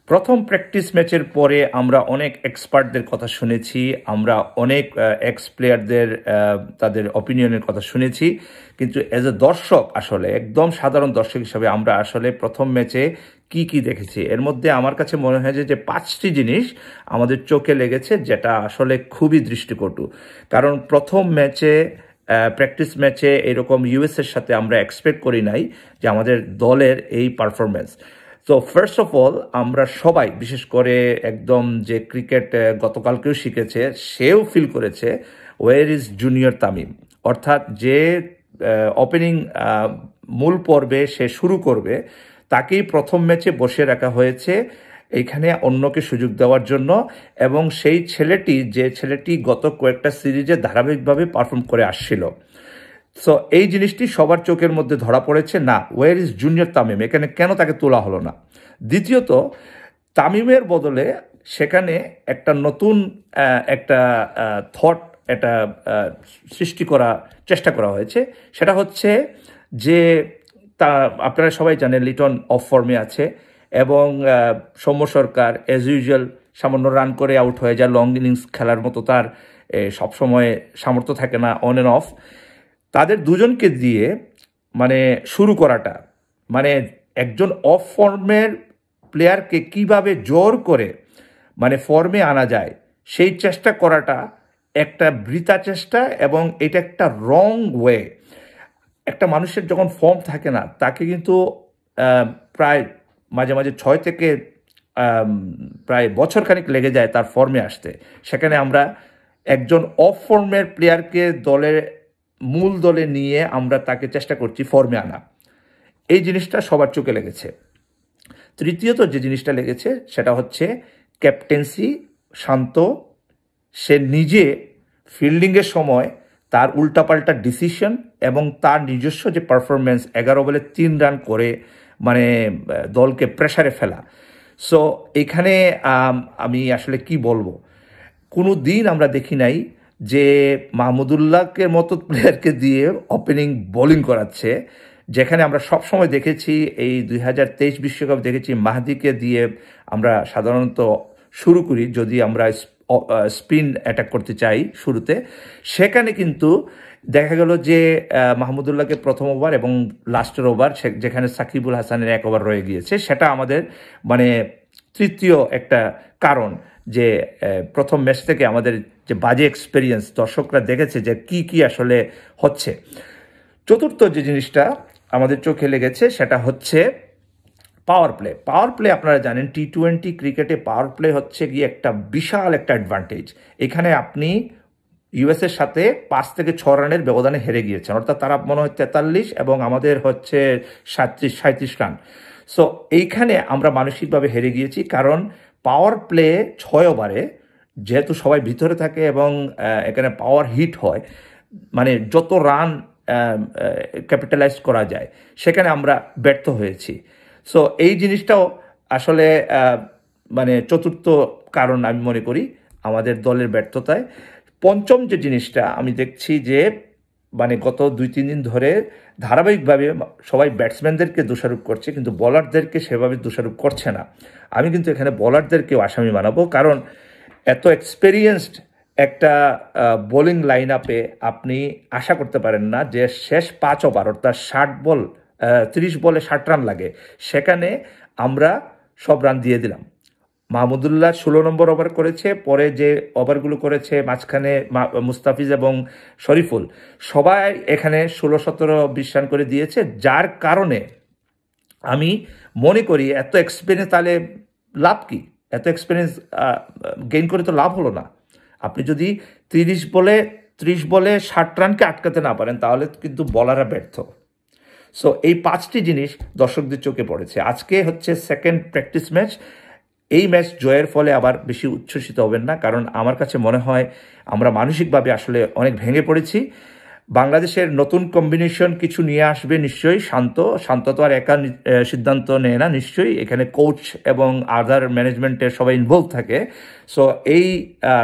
প্রথম প্র্যাকটিস ম্যাচের পরে আমরা অনেক এক্সপার্টদের কথা শুনেছি, আমরা অনেক এক্স প্লেয়ারদের তাদের অপিনিয়নের কথা শুনেছি, কিন্তু এজ এ দর্শক আসলে একদম সাধারণ দর্শক হিসাবে আমরা আসলে প্রথম ম্যাচে কি দেখেছি এর মধ্যে আমার কাছে মনে হয় যে পাঁচটি জিনিস আমাদের চোখে লেগেছে, যেটা আসলে খুবই দৃষ্টিকটু। কারণ প্রথম ম্যাচে প্র্যাকটিস ম্যাচে এরকম ইউএসের সাথে আমরা এক্সপেক্ট করি নাই যে আমাদের দলের এই পারফরমেন্স। তো ফার্স্ট অফ অল আমরা সবাই, বিশেষ করে একদম যে ক্রিকেট গতকালকেও শিখেছে, সেও ফিল করেছে ওয়ের ইজ জুনিয়র তামিম। অর্থাৎ যে ওপেনিং মূল পর্বে সে শুরু করবে, তাকেই প্রথম ম্যাচে বসে রাখা হয়েছে এইখানে অন্যকে সুযোগ দেওয়ার জন্য। এবং সেই ছেলেটি গত কয়েকটা সিরিজে ধারাবাহিকভাবে পারফর্ম করে আসছিল। সো এই জিনিসটি সবার চোখের মধ্যে ধরা পড়েছে, না ওয়ার ইজ জুনিয়র তামিম, এখানে কেন তাকে তোলা হলো না। দ্বিতীয়ত, তামিমের বদলে সেখানে একটা নতুন একটা থট এটা সৃষ্টি করা চেষ্টা করা হয়েছে। সেটা হচ্ছে যে তা আপনারা সবাই জানেন লিটন অফ ফর্মে আছে এবং সৌম্য সরকার অ্যাজ ইউজুয়াল সামান্য রান করে আউট হয়ে যায়। লং ইনিংস খেলার মতো তার সবসময় সামর্থ্য থাকে না, অন অ্যান্ড অফ। তাদের দুজনকে দিয়ে মানে শুরু করাটা, মানে একজন অফ ফর্মের প্লেয়ারকে কিভাবে জোর করে মানে ফর্মে আনা যায়, সেই চেষ্টা করাটা একটা বৃথা চেষ্টা এবং এটা একটা রং ওয়ে। একটা মানুষের যখন ফর্ম থাকে না, তাকে কিন্তু প্রায় মাঝে মাঝে 6 থেকে প্রায় বছরখানিক লেগে যায় তার ফর্মে আসতে। সেখানে আমরা একজন অফ ফর্মের প্লেয়ারকে মূল দলে নিয়ে আমরা তাকে চেষ্টা করছি ফর্মে আনা। এই জিনিসটা সবার চোখে লেগেছে। তৃতীয়ত যে জিনিসটা লেগেছে সেটা হচ্ছে ক্যাপ্টেন্সি, শান্ত। সে নিজে ফিল্ডিংয়ের সময় তার উল্টাপাল্টা ডিসিশন এবং তার নিজস্ব যে পারফরমেন্স, 11 বলে 3 রান করে মানে দলকে প্রেসারে ফেলা। সো এখানে আমি আসলে কি বলবো, কোনো দিন আমরা দেখি নাই যে মাহমুদুল্লাহকে মতো প্লেয়ারকে দিয়ে ওপেনিং বোলিং করাচ্ছে। যেখানে আমরা সবসময় দেখেছি, এই 2023 বিশ্বকাপ দেখেছি মাহদিকে দিয়ে আমরা সাধারণত শুরু করি যদি আমরা স্পিন অ্যাটাক করতে চাই শুরুতে। সেখানে কিন্তু দেখা গেল যে মাহমুদুল্লাহকে প্রথম ওভার এবং লাস্টের ওভার যেখানে সাকিবুল হাসানের 1 ওভার রয়ে গিয়েছে, সেটা আমাদের মানে তৃতীয় একটা কারণ যে প্রথম ম্যাচ থেকে আমাদের যে বাজে এক্সপিরিয়েন্স দর্শকরা দেখেছে যে কি আসলে হচ্ছে। চতুর্থ যে জিনিসটা আমাদের চোখে লেগেছে সেটা হচ্ছে পাওয়ার প্লে। আপনারা জানেন T20 ক্রিকেটে পাওয়ার প্লে হচ্ছে গিয়ে একটা বিশাল একটা অ্যাডভান্টেজ। এখানে আপনি ইউএসের সাথে 5 থেকে 6 রানের ব্যবধানে হেরে গিয়েছেন, অর্থাৎ তারা মনে হয় 43 এবং আমাদের হচ্ছে 37 রান। সো এইখানে আমরা মানসিকভাবে হেরে গিয়েছি, কারণ পাওয়ার প্লে 6 ওভারে যেহেতু সবাই ভিতরে থাকে এবং এখানে পাওয়ার হিট হয়, মানে যত রান ক্যাপিটালাইজ করা যায়, সেখানে আমরা ব্যর্থ হয়েছি। সো এই জিনিসটাও আসলে মানে চতুর্থ কারণ আমি মনে করি আমাদের দলের ব্যর্থতায়। পঞ্চম যে জিনিসটা আমি দেখছি যে মানে গত 2-3 দিন ধরে ধারাবাহিকভাবে সবাই ব্যাটসম্যানদেরকে দোষারোপ করছে, কিন্তু বলারদেরকে সেভাবে দোষারোপ করছে না। আমি কিন্তু এখানে বলারদেরকেও আসামি বানাবো, কারণ এত এক্সপেরিয়েন্সড একটা বোলিং লাইন আপে আপনি আশা করতে পারেন না যে শেষ 5 ওভার অর্থাৎ 30 বলে 60 রান লাগে, সেখানে আমরা সব রান দিয়ে দিলাম। মাহমুদুল্লাহ 16 নম্বর ওভার করেছে, পরে যে ওভারগুলো করেছে মাঝখানে মুস্তাফিজ এবং শরীফুল, সবাই এখানে 16-17-20 রান করে দিয়েছে। যার কারণে আমি মনে করি এত এক্সপিরিয়েন্স তাহলে লাভ কি? এত এক্সপিরিয়েন্স গেইন করে তো লাভ হলো না। আপনি যদি 30 বলে 60 রানকে আটকাতে না পারেন, তাহলে কিন্তু বলাররা ব্যর্থ। সো এই 5টি জিনিস দর্শকদের চোখে পড়েছে। আজকে হচ্ছে সেকেন্ড প্র্যাকটিস ম্যাচ। এই ম্যাচ জয়ের ফলে আবার বেশি উচ্ছ্বসিত হবেন না, কারণ আমার কাছে মনে হয় আমরা মানসিকভাবে আসলে অনেক ভেঙে পড়েছি। বাংলাদেশের নতুন কম্বিনেশন কিছু নিয়ে আসবে নিশ্চয়ই। শান্ত তো আর একা সিদ্ধান্ত নেয় না, নিশ্চয়ই এখানে কোচ এবং আদার ম্যানেজমেন্টের সবাই ইনভলভ থাকে। সো এই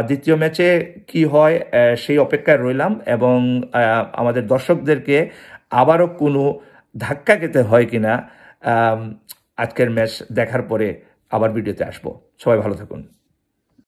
দ্বিতীয় ম্যাচে কি হয় সেই অপেক্ষায় রইলাম, এবং আমাদের দর্শকদেরকে আবারও কোনো ধাক্কা খেতে হয় কিনা আজকের ম্যাচ দেখার পরে আবার ভিডিওতে আসবো। সবাই ভালো থাকুন।